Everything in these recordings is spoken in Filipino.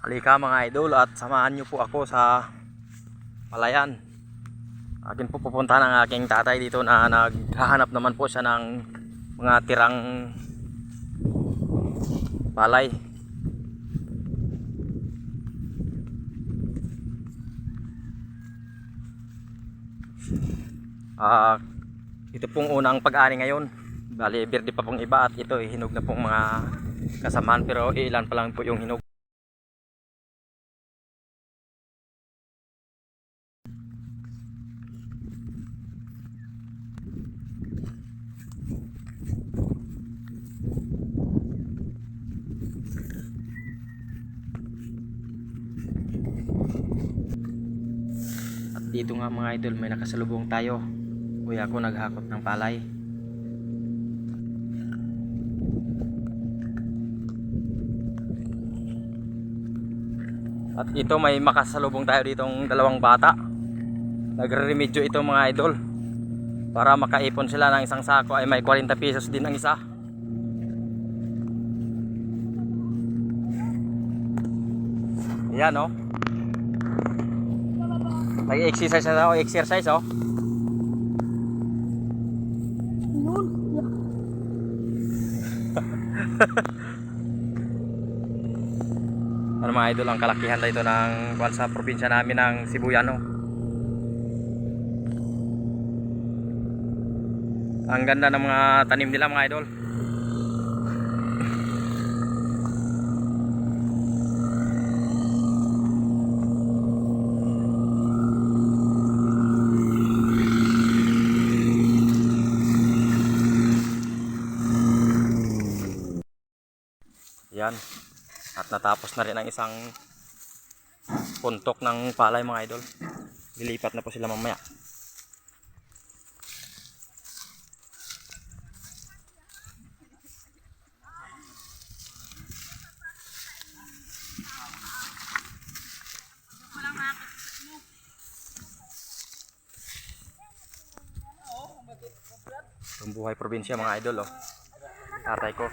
Halika mga idol at samahan niyo po ako sa palayan. Akin po pupuntahan ang aking tatay dito na naghahanap naman po siya ng mga tirang palay. Ito pong unang pag-ani ngayon. Bali, berde pa pong iba at ito hinog na pong mga kasamaan pero ilan pa lang po yung hinog. At dito nga mga idol, may nakasalubong tayo. Kuya ko naghakot ng palay. At ito may makasalubong tayo ditong dalawang bata. Nagre-remedyo ito mga idol. Para makaipon sila ng isang sako ay may 40 pesos din ang isa. Ayan oh. Nag-exercise na ako, exercise oh. Ano mga idol, ang kalakihan na ito ng kwan sa probinsya namin ng Sibuyano. Ang ganda ng mga tanim nila mga idol. Yan. At natapos na rin ang isang puntok ng palay mga idol. Lilipat na po sila mamaya. Itong buhay probinsya mga idol oh. Tatay ko.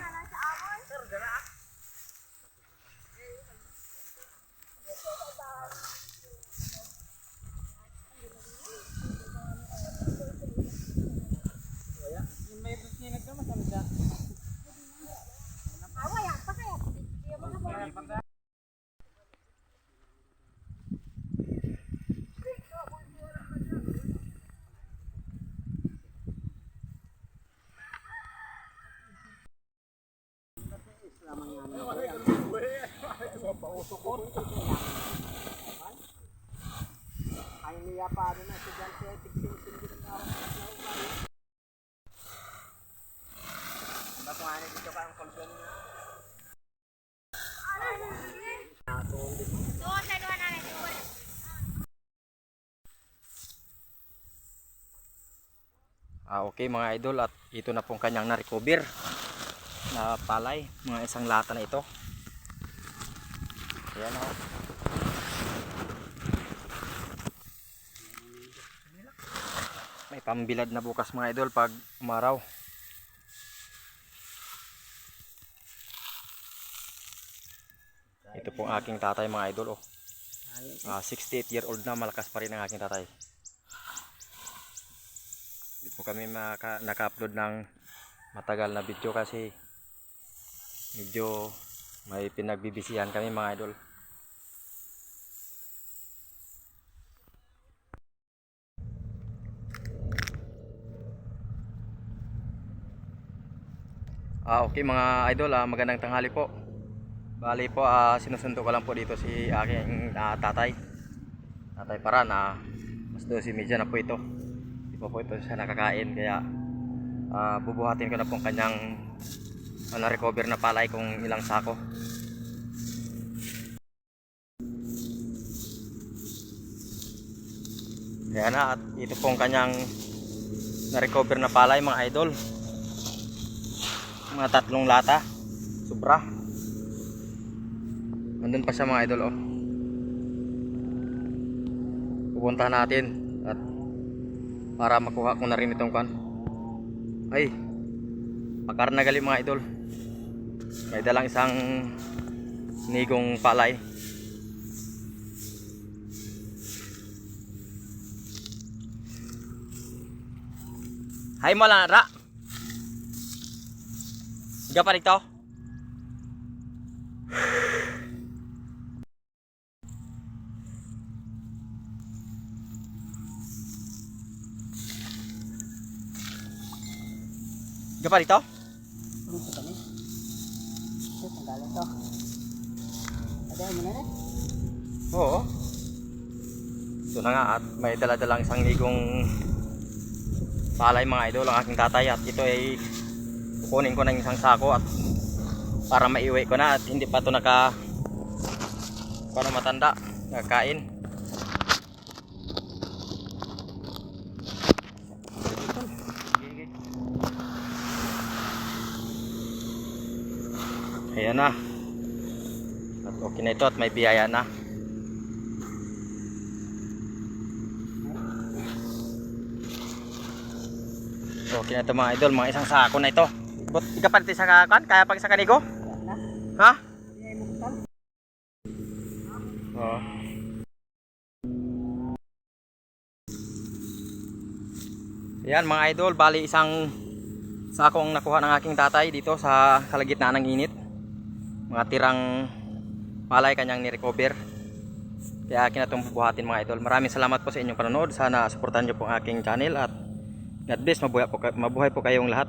Okay mga idol, at ito na pong kanyang na-recover na palay, mga isang lata na ito. Ayan o. May pambilad na bukas mga idol pag umaraw. Ito pong aking tatay mga idol oh. 68 year old na, malakas pa rin ang aking tatay. Hindi po kami naka-upload ng matagal na video kasi medyo may pinagbibisihan kami mga idol. Okay mga idol, magandang tanghali po. Bali po, sinusundo ko lang po dito si aking tatay. Tatay Paran, mas 12:30 na po ito. Hindi po ito siya nakakain, kaya bubuhatin ko na pong kanyang na-recover na palay kung ilang sako. Kaya na, at ito pong kanyang na-recover na palay mga idol. Mga 3 lata, sobra. Nandun pa siya mga idol oh. Pupuntahan natin at para makuha ko na rin itong kan. Ay, pagkarnagali mga idol. May dalang isang nigong palay. Hay mo lang ra. Higa pa rito. Higa pa rito. Ano sa kami? Ito, tanggalan to. Ada mo na rin? Oo. Ito na nga at may dala-dalang isang ligong palay mga idol ang aking tatay at ito ay kukunin ko ng isang sako at para maiwi ko na at hindi pa ito para matanda nakakain. Ayan na at okay na ito at may biyaya na. Okay na ito mga idol, mga isang sako na ito. But ikapalit sa kakan, kaya pag sa kanigo? Na? Ha? Hindi mo kutal. Oo. Yan mga idol, bali isang sakong nakuha ng aking tatay dito sa kalagitnaan ng init. Mga tirang palay kanyang ni-recover. Kaya akin na itong bubuhatin mga idol. Maraming salamat po sa inyong panonood. Sana suportahan nyo po ang aking channel at God bless, mabuhay po kayong lahat.